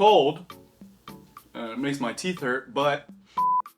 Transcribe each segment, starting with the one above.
cold. It makes my teeth hurt, but...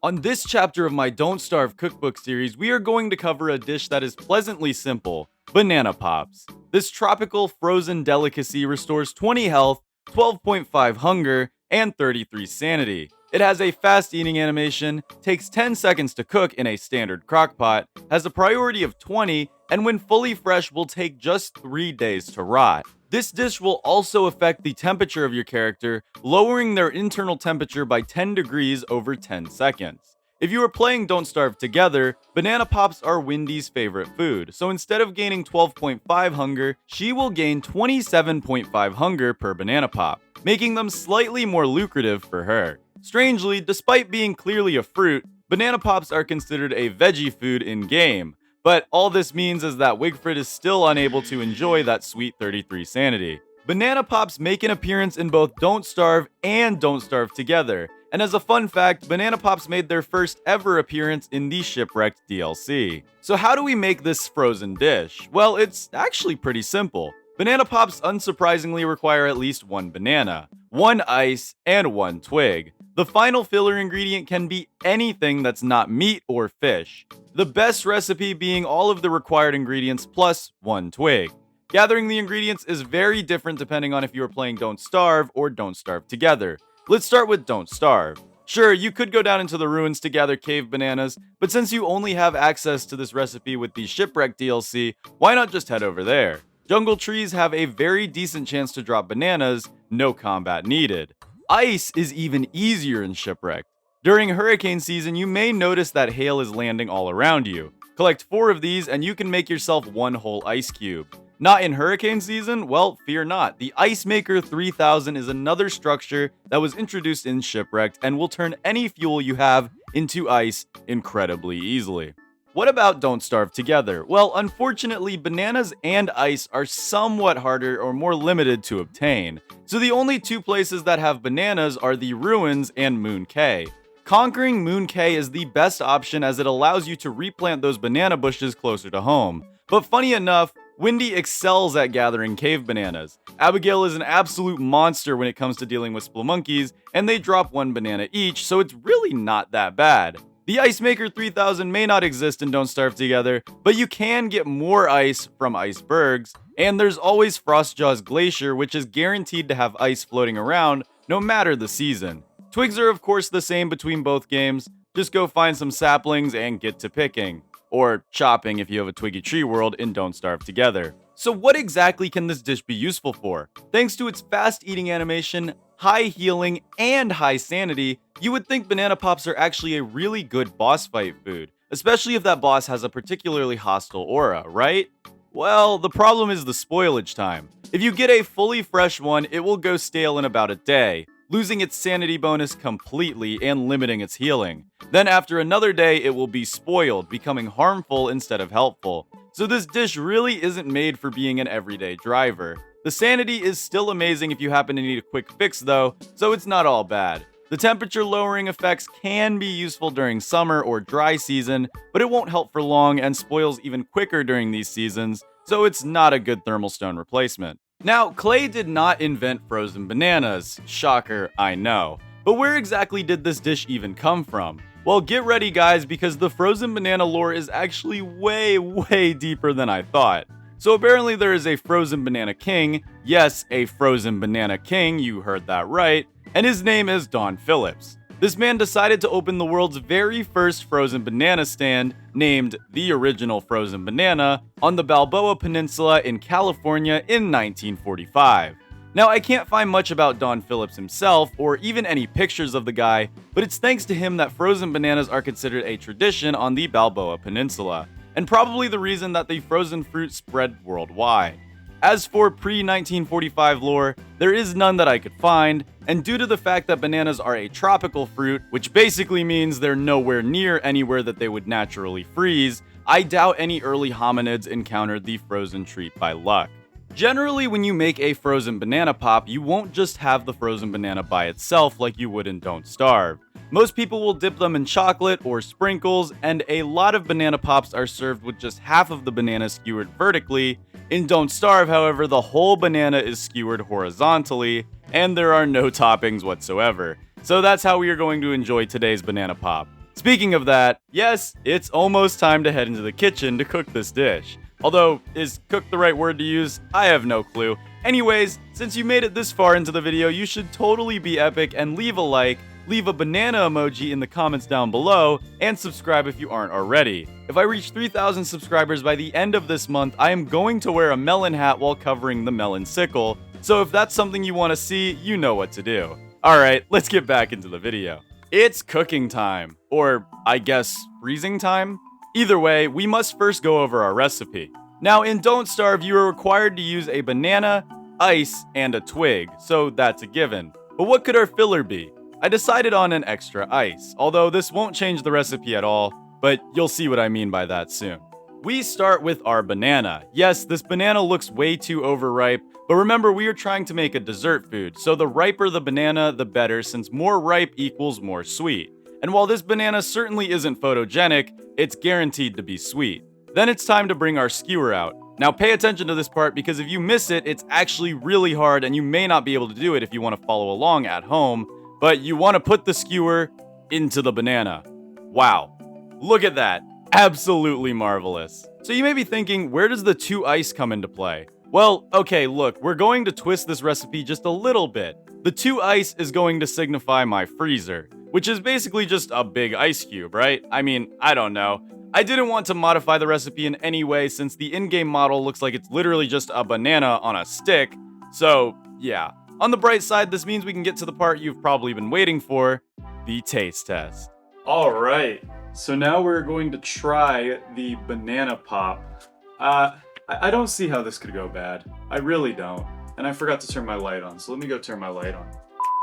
On this chapter of my Don't Starve cookbook series, we are going to cover a dish that is pleasantly simple, banana pops. This tropical frozen delicacy restores 20 health, 12.5 hunger, and 33 sanity. It has a fast eating animation, takes 10 seconds to cook in a standard crockpot, has a priority of 20, and when fully fresh will take just 3 days to rot. This dish will also affect the temperature of your character, lowering their internal temperature by 10 degrees over 10 seconds. If you are playing Don't Starve together, banana pops are Wendy's favorite food, so instead of gaining 12.5 hunger, she will gain 27.5 hunger per banana pop, making them slightly more lucrative for her. Strangely, despite being clearly a fruit, banana pops are considered a veggie food in-game, but all this means is that Wigfrid is still unable to enjoy that sweet 33 sanity. Banana pops make an appearance in both Don't Starve and Don't Starve Together, and as a fun fact, banana pops made their first ever appearance in the Shipwrecked DLC. So how do we make this frozen dish? Well, it's actually pretty simple. Banana pops unsurprisingly require at least one banana, one ice, and one twig. The final filler ingredient can be anything that's not meat or fish. The best recipe being all of the required ingredients plus one twig. Gathering the ingredients is very different depending on if you are playing Don't Starve or Don't Starve Together. Let's start with Don't Starve. Sure, you could go down into the ruins to gather cave bananas, but since you only have access to this recipe with the Shipwreck DLC, why not just head over there? Jungle trees have a very decent chance to drop bananas, no combat needed. Ice is even easier in Shipwreck. During hurricane season, you may notice that hail is landing all around you. Collect 4 of these and you can make yourself one whole ice cube. Not in hurricane season? Well, fear not. The Ice Maker 3000 is another structure that was introduced in Shipwrecked and will turn any fuel you have into ice incredibly easily. What about Don't Starve Together? Well, unfortunately, bananas and ice are somewhat harder or more limited to obtain. So the only 2 places that have bananas are the ruins and Moon Cay. Conquering Moon Cay is the best option as it allows you to replant those banana bushes closer to home. But funny enough, Wendy excels at gathering cave bananas. Abigail is an absolute monster when it comes to dealing with spelunkies, and they drop 1 banana each, so it's really not that bad. The Ice Maker 3000 may not exist in Don't Starve Together, but you can get more ice from icebergs, and there's always Frostjaw's Glacier, which is guaranteed to have ice floating around no matter the season. Twigs are of course the same between both games, just go find some saplings and get to picking. Or chopping if you have a Twiggy Tree World in Don't Starve Together. So what exactly can this dish be useful for? Thanks to its fast eating animation, high healing, and high sanity, you would think banana pops are actually a really good boss fight food, especially if that boss has a particularly hostile aura, right? Well, the problem is the spoilage time. If you get a fully fresh one, it will go stale in about a day, losing its sanity bonus completely and limiting its healing. Then after another day, it will be spoiled, becoming harmful instead of helpful. So this dish really isn't made for being an everyday driver. The sanity is still amazing if you happen to need a quick fix though, so it's not all bad. The temperature lowering effects can be useful during summer or dry season, but it won't help for long and spoils even quicker during these seasons, so it's not a good thermal stone replacement. Now, Clay did not invent frozen bananas. Shocker, I know. But where exactly did this dish even come from? Well, get ready guys, because the frozen banana lore is actually way deeper than I thought. So apparently there is a frozen banana king, yes, a frozen banana king, you heard that right, and his name is Don Phillips. This man decided to open the world's very first frozen banana stand, named The Original Frozen Banana, on the Balboa Peninsula in California in 1945. Now, I can't find much about Don Phillips himself, or even any pictures of the guy, but it's thanks to him that frozen bananas are considered a tradition on the Balboa Peninsula, and probably the reason that the frozen fruit spread worldwide. As for pre-1945 lore, there is none that I could find, and due to the fact that bananas are a tropical fruit, which basically means they're nowhere near anywhere that they would naturally freeze, I doubt any early hominids encountered the frozen treat by luck. Generally, when you make a frozen banana pop, you won't just have the frozen banana by itself like you would in Don't Starve. Most people will dip them in chocolate or sprinkles, and a lot of banana pops are served with just half of the banana skewered vertically, In Don't Starve, however, the whole banana is skewered horizontally, and there are no toppings whatsoever. So that's how we are going to enjoy today's banana pop. Speaking of that, yes, it's almost time to head into the kitchen to cook this dish. Although, is cook the right word to use? I have no clue. Anyways, since you made it this far into the video, you should totally be epic and leave a like, leave a banana emoji in the comments down below, and subscribe if you aren't already. If I reach 3,000 subscribers by the end of this month, I am going to wear a melon hat while covering the melon sickle, so if that's something you want to see, you know what to do. Alright, let's get back into the video. It's cooking time, or I guess freezing time? Either way, we must first go over our recipe. Now in Don't Starve, you are required to use a banana, ice, and a twig, so that's a given. But what could our filler be? I decided on an extra ice, although this won't change the recipe at all, but you'll see what I mean by that soon. We start with our banana. Yes, this banana looks way too overripe, but remember we are trying to make a dessert food, so the riper the banana, the better, since more ripe equals more sweet. And while this banana certainly isn't photogenic, it's guaranteed to be sweet. Then it's time to bring our skewer out. Now pay attention to this part because if you miss it, it's actually really hard and you may not be able to do it if you want to follow along at home, but you want to put the skewer into the banana. Wow, look at that. Absolutely marvelous. So you may be thinking, where does the 2 ice come into play? Well, okay, look, we're going to twist this recipe just a little bit. The 2 ice is going to signify my freezer, which is basically just a big ice cube, right? I mean, I don't know. I didn't want to modify the recipe in any way since the in-game model looks like it's literally just a banana on a stick, so yeah. On the bright side, this means we can get to the part you've probably been waiting for, the taste test. Alright, so now we're going to try the banana pop. I don't see how this could go bad. I really don't. And I forgot to turn my light on, so let me go turn my light on.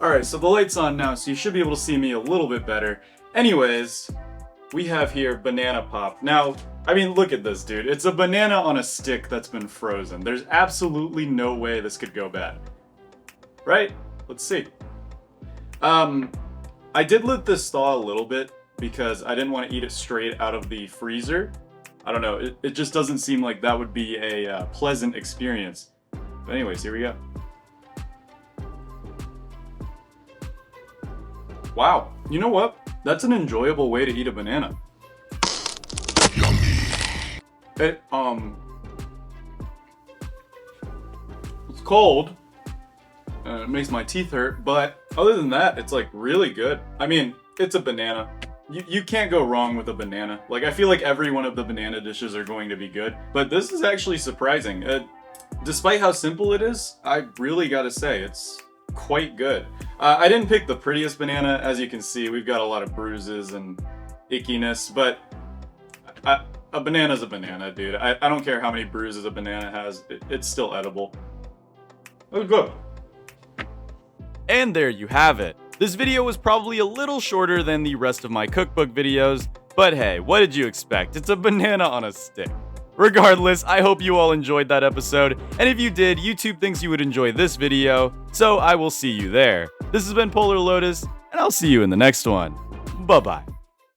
Alright, so the light's on now, so you should be able to see me a little bit better. Anyways, we have here banana pop. Now, I mean, look at this, dude. It's a banana on a stick that's been frozen. There's absolutely no way this could go bad. Right? Let's see. I did let this thaw a little bit because I didn't want to eat it straight out of the freezer. I don't know, it just doesn't seem like that would be a pleasant experience. But anyways, here we go. Wow, you know what? That's an enjoyable way to eat a banana. It, it's cold. It makes my teeth hurt, but other than that, it's like really good. I mean, it's a banana. You can't go wrong with a banana. Like, I feel like every one of the banana dishes are going to be good, but this is actually surprising. Despite how simple it is, I really gotta say, it's quite good. I didn't pick the prettiest banana. As you can see, we've got a lot of bruises and ickiness, but a banana's a banana, dude. I don't care how many bruises a banana has, it's still edible. It was good. And there you have it. This video was probably a little shorter than the rest of my cookbook videos, but hey, what did you expect? It's a banana on a stick. Regardless, I hope you all enjoyed that episode, and if you did, YouTube thinks you would enjoy this video, so I will see you there. This has been Polarlotus, and I'll see you in the next one. Bye-bye.